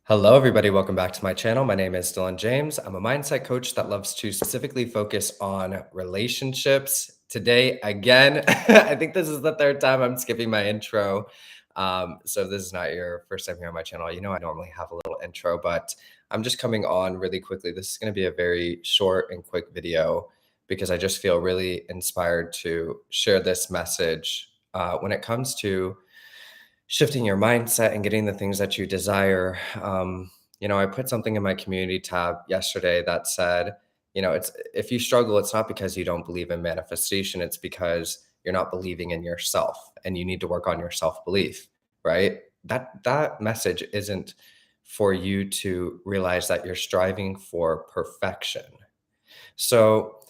Hello, everybody. Welcome back to my channel. My name is Dylan James. I'm a mindset coach that loves to specifically focus on relationships. Today, again, I think this is the third time I'm skipping my intro. So if this is not your first time here on my channel, you know I normally have a little intro, but I'm just coming on really quickly. This is going to be a very short and quick video because I just feel really inspired to share this message when it comes to shifting your mindset and getting the things that you desire. I put something in my community tab yesterday that said, it's if you struggle, it's not because you don't believe in manifestation, it's because you're not believing in yourself and you need to work on your self-belief, right? That message isn't for you to realize that you're striving for perfection. So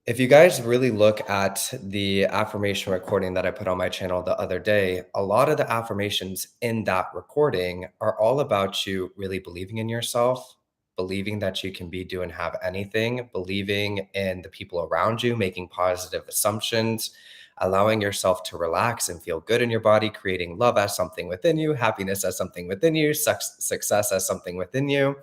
if you guys really look at the affirmation recording that I put on my channel the other day, a lot of the affirmations in that recording are all about you really believing in yourself, believing that you can be, do, and have anything, believing in the people around you, making positive assumptions, allowing yourself to relax and feel good in your body, creating love as something within you, happiness as something within you, success as something within you.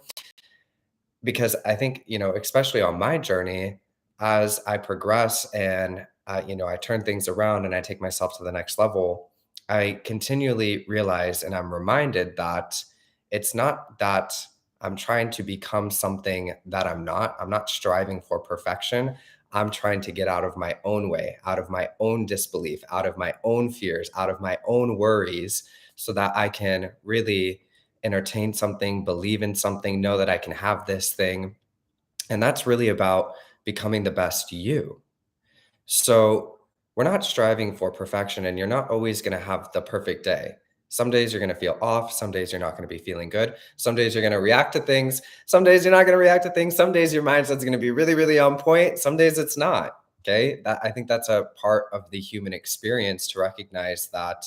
Because I think, especially on my journey, as I progress and I turn things around and I take myself to the next level, I continually realize and I'm reminded that it's not that I'm trying to become something that I'm not. I'm not striving for perfection. I'm trying to get out of my own way, out of my own disbelief, out of my own fears, out of my own worries, so that I can really entertain something, believe in something, know that I can have this thing. And that's really about becoming the best you. So we're not striving for perfection, and you're not always going to have the perfect day. Some days you're going to feel off. Some days you're not going to be feeling good. Some days you're going to react to things. Some days you're not going to react to things. Some days your mindset's going to be really, really on point. Some days it's not. Okay. I think that's a part of the human experience, to recognize that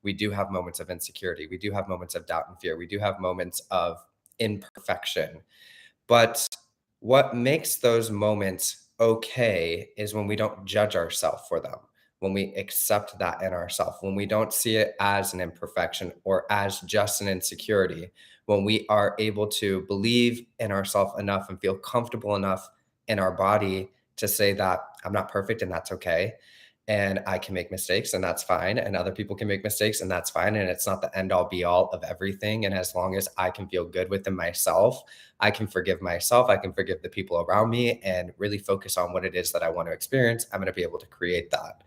we do have moments of insecurity. We do have moments of doubt and fear. We do have moments of imperfection. But what makes those moments okay is when we don't judge ourselves for them, when we accept that in ourselves, when we don't see it as an imperfection or as just an insecurity, when we are able to believe in ourselves enough and feel comfortable enough in our body to say that I'm not perfect and that's okay. And I can make mistakes and that's fine. And other people can make mistakes and that's fine. And it's not the end all be all of everything. And as long as I can feel good within myself, I can forgive myself, I can forgive the people around me, and really focus on what it is that I want to experience, I'm going to be able to create that.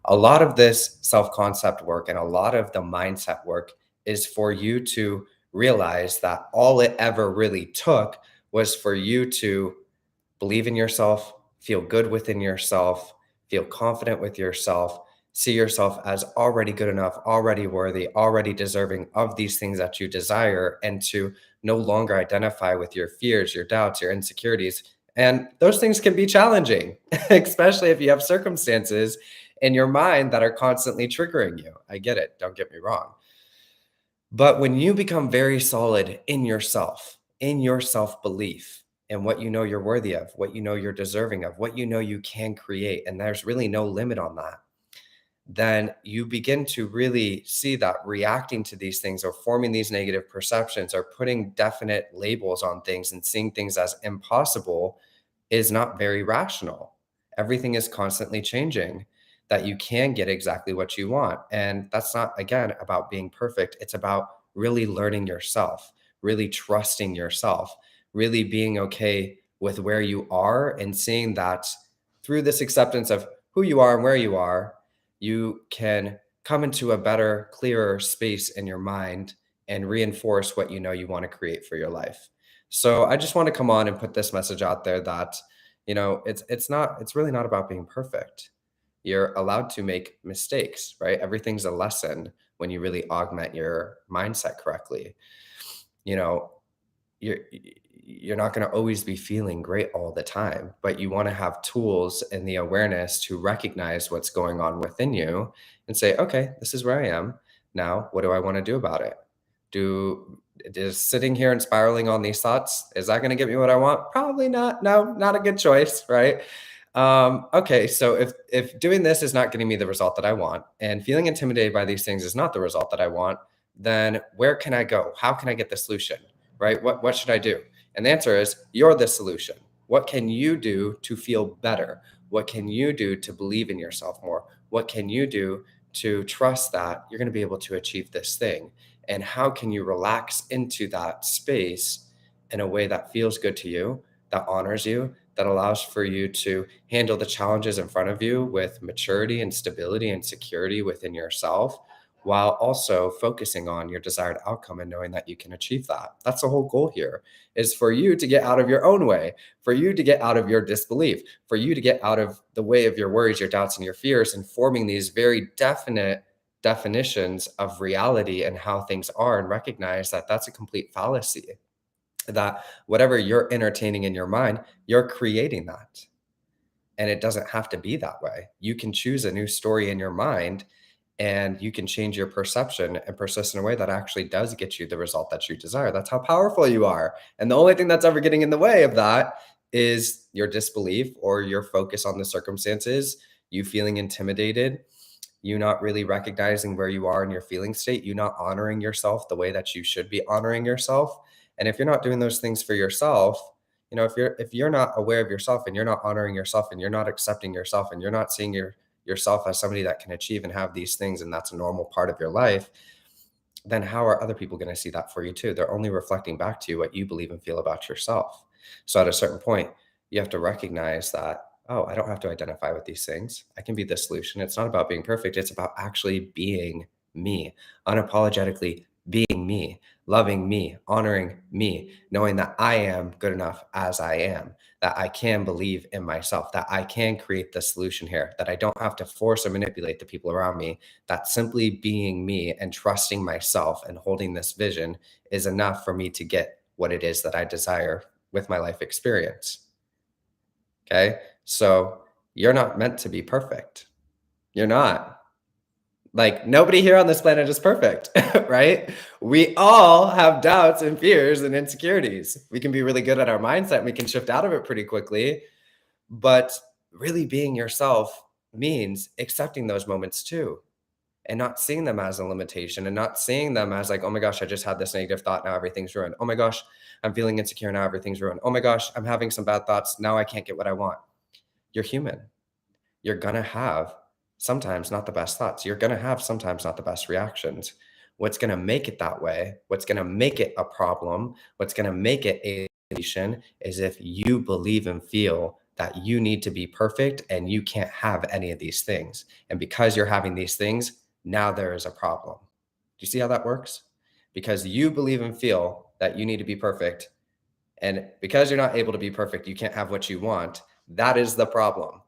A lot of this self-concept work and a lot of the mindset work is for you to realize that all it ever really took was for you to believe in yourself, feel good within yourself, feel confident with yourself, see yourself as already good enough, already worthy, already deserving of these things that you desire, and to no longer identify with your fears, your doubts, your insecurities. And those things can be challenging, especially if you have circumstances in your mind that are constantly triggering you. I get it. Don't get me wrong. But when you become very solid in your self belief, and what you know you're worthy of, what you know you're deserving of, what you know you can create, and there's really no limit on that, then you begin to really see that reacting to these things or forming these negative perceptions or putting definite labels on things and seeing things as impossible is not very rational. Everything is constantly changing, that you can get exactly what you want. And that's not, again, about being perfect. It's about really learning yourself, really trusting yourself, really being okay with where you are, and seeing that through this acceptance of who you are and where you are, you can come into a better, clearer space in your mind and reinforce what you know you want to create for your life. So I just want to come on and put this message out there that, it's really not about being perfect. You're allowed to make mistakes, right? Everything's a lesson when you really augment your mindset correctly. You know, you're you're not going to always be feeling great all the time, but you want to have tools and the awareness to recognize what's going on within you and say, okay, this is where I am now. What do I want to do about it? Do Is sitting here and spiraling on these thoughts, is that going to get me what I want? Probably not. No, not a good choice, right? Okay, so if doing this is not getting me the result that I want, and feeling intimidated by these things is not the result that I want, then where can I go? How can I get the solution? right? What should I do? And the answer is you're the solution. What can you do to feel better? What can you do to believe in yourself more? What can you do to trust that you're going to be able to achieve this thing? And how can you relax into that space in a way that feels good to you, that honors you, that allows for you to handle the challenges in front of you with maturity and stability and security within yourself, while also focusing on your desired outcome and knowing that you can achieve that. That's the whole goal here, is for you to get out of your own way, for you to get out of your disbelief, for you to get out of the way of your worries, your doubts, and your fears, and forming these very definite definitions of reality and how things are, and recognize that that's a complete fallacy, that whatever you're entertaining in your mind, you're creating that. And it doesn't have to be that way. You can choose a new story in your mind, and you can change your perception and persist in a way that actually does get you the result that you desire. That's how powerful you are. And the only thing that's ever getting in the way of that is your disbelief or your focus on the circumstances, you feeling intimidated, you not really recognizing where you are in your feeling state, you not honoring yourself the way that you should be honoring yourself. And if you're not doing those things for yourself, if you're not aware of yourself, and you're not honoring yourself, and you're not accepting yourself, and you're not seeing yourself as somebody that can achieve and have these things, and that's a normal part of your life, then how are other people going to see that for you too? They're only reflecting back to you what you believe and feel about yourself. So at a certain point, you have to recognize that, oh, I don't have to identify with these things. I can be the solution. It's not about being perfect. It's about actually being me, unapologetically being me, loving me, honoring me, knowing that I am good enough as I am, that I can believe in myself, that I can create the solution here, that I don't have to force or manipulate the people around me, that simply being me and trusting myself and holding this vision is enough for me to get what it is that I desire with my life experience. Okay. So you're not meant to be perfect. You're not. Like, nobody here on this planet is perfect, right? We all have doubts and fears and insecurities. We can be really good at our mindset and we can shift out of it pretty quickly. But really being yourself means accepting those moments too, and not seeing them as a limitation, and not seeing them as like, oh my gosh, I just had this negative thought. Now everything's ruined. Oh my gosh, I'm feeling insecure. Now everything's ruined. Oh my gosh, I'm having some bad thoughts. Now I can't get what I want. You're human. You're going to have sometimes not the best thoughts. You're going to have sometimes not the best reactions. What's going to make it that way, what's going to make it a problem, what's going to make it a solution is if you believe and feel that you need to be perfect and you can't have any of these things. And because you're having these things, now there is a problem. Do you see how that works? Because you believe and feel that you need to be perfect, and because you're not able to be perfect, you can't have what you want. That is the problem.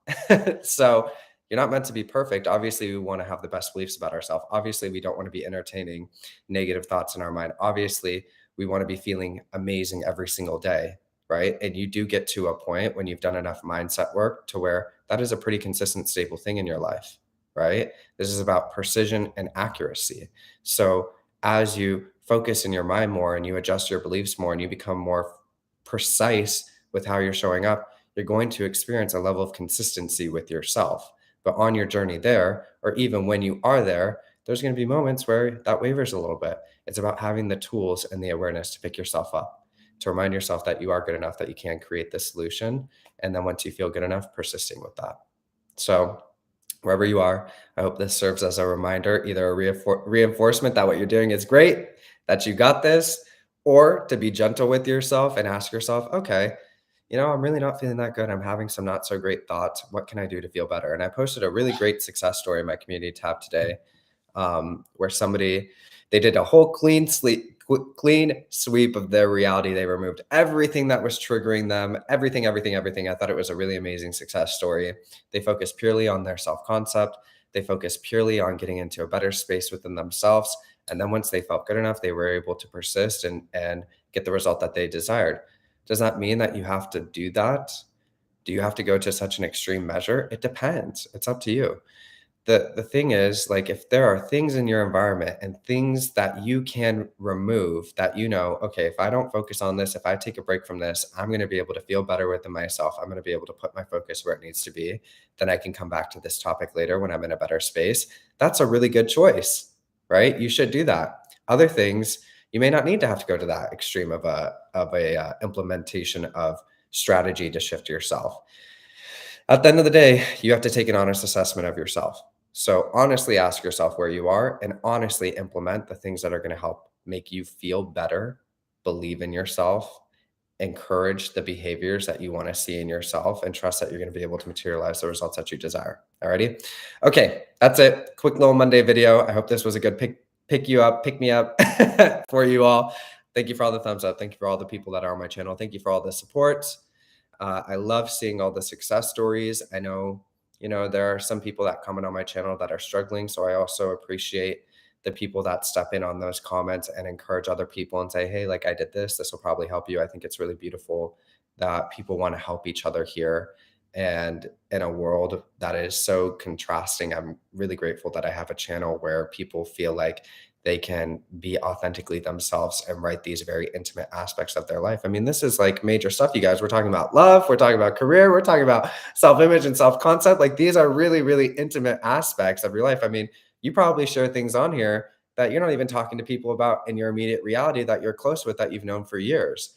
So you're not meant to be perfect. Obviously, we want to have the best beliefs about ourselves. Obviously, we don't want to be entertaining negative thoughts in our mind. Obviously, we want to be feeling amazing every single day, right? And you do get to a point when you've done enough mindset work to where that is a pretty consistent, stable thing in your life, right? This is about precision and accuracy. So as you focus in your mind more and you adjust your beliefs more and you become more precise with how you're showing up, you're going to experience a level of consistency with yourself. But on your journey there, or even when you are there, there's going to be moments where that wavers a little bit. It's about having the tools and the awareness to pick yourself up, to remind yourself that you are good enough, that you can create the solution. And then once you feel good enough, persisting with that. So wherever you are, I hope this serves as a reminder, either a reinforcement that what you're doing is great, that you got this, or to be gentle with yourself and ask yourself, okay, I'm really not feeling that good. I'm having some not so great thoughts. What can I do to feel better? And I posted a really great success story in my community tab today, where they did a whole clean sweep of their reality. They removed everything that was triggering them, everything, everything, everything. I thought it was a really amazing success story. They focused purely on their self-concept. They focused purely on getting into a better space within themselves. And then once they felt good enough, they were able to persist and get the result that they desired. Does that mean that you have to do that? Do you have to go to such an extreme measure? It depends. It's up to you. The thing is, like, if there are things in your environment and things that you can remove, that okay, if I don't focus on this, if I take a break from this, I'm going to be able to feel better within myself. I'm going to be able to put my focus where it needs to be. Then I can come back to this topic later when I'm in a better space. That's a really good choice, right? You should do that. Other things, you may not need to have to go to that extreme of a implementation of strategy to shift yourself. At the end of the day, you have to take an honest assessment of yourself. So honestly ask yourself where you are and honestly implement the things that are going to help make you feel better, believe in yourself, encourage the behaviors that you want to see in yourself, and trust that you're going to be able to materialize the results that you desire. Alrighty. Okay, that's it. Quick little Monday video. I hope this was a good pick me up for you all. Thank you for all the thumbs up. Thank you for all the people that are on my channel. Thank you for all the support. I love seeing all the success stories. I know, there are some people that comment on my channel that are struggling. So I also appreciate the people that step in on those comments and encourage other people and say, hey, like I did this, this will probably help you. I think it's really beautiful that people want to help each other here. And in a world that is so contrasting, I'm really grateful that I have a channel where people feel like they can be authentically themselves and write these very intimate aspects of their life. I mean, this is like major stuff, you guys. We're talking about love, we're talking about career, we're talking about self-image and self-concept. Like these are really, really intimate aspects of your life. I mean, you probably share things on here that you're not even talking to people about in your immediate reality that you're close with, that you've known for years.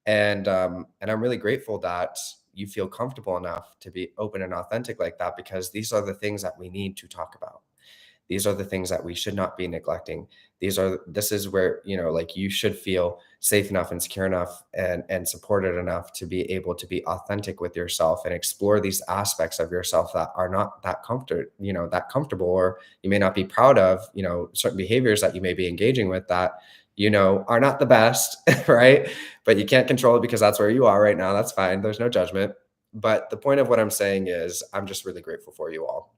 And I'm really grateful that you feel comfortable enough to be open and authentic like that, because these are the things that we need to talk about. These are the things that we should not be neglecting. This is where, like you should feel safe enough and secure enough and supported enough to be able to be authentic with yourself and explore these aspects of yourself that are not that comfortable, or you may not be proud of, certain behaviors that you may be engaging with that, are not the best, right? But you can't control it because that's where you are right now. That's fine. There's no judgment. But the point of what I'm saying is I'm just really grateful for you all.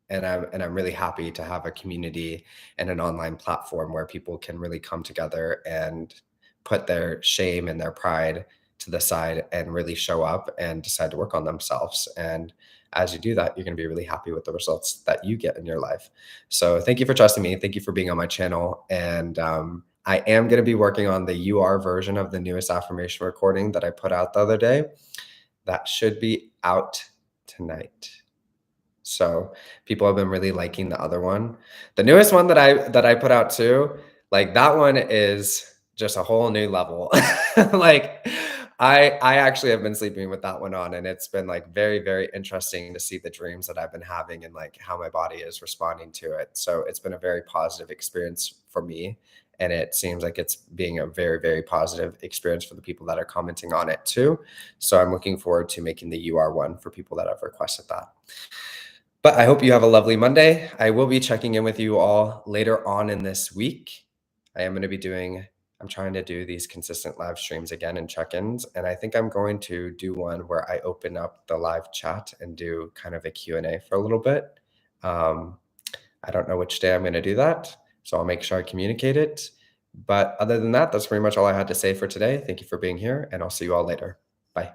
And I'm really happy to have a community and an online platform where people can really come together and put their shame and their pride to the side and really show up and decide to work on themselves. And as you do that, you're going to be really happy with the results that you get in your life. So thank you for trusting me. Thank you for being on my channel. And I am going to be working on the Youre version of the newest affirmation recording that I put out the other day. That should be out tonight. So people have been really liking the other one. The newest one that I put out too, like that one is just a whole new level. Like I actually have been sleeping with that one on, and it's been like very, very interesting to see the dreams that I've been having and like how my body is responding to it. So it's been a very positive experience for me. And it seems like it's being a very, very positive experience for the people that are commenting on it too. So I'm looking forward to making the Youre one for people that have requested that. But I hope you have a lovely Monday. I will be checking in with you all later on in this week. I'm trying to do these consistent live streams again and check-ins. And I think I'm going to do one where I open up the live chat and do kind of a Q&A for a little bit. I don't know which day I'm going to do that, so I'll make sure I communicate it. But other than that, that's pretty much all I had to say for today. Thank you for being here, and I'll see you all later. Bye.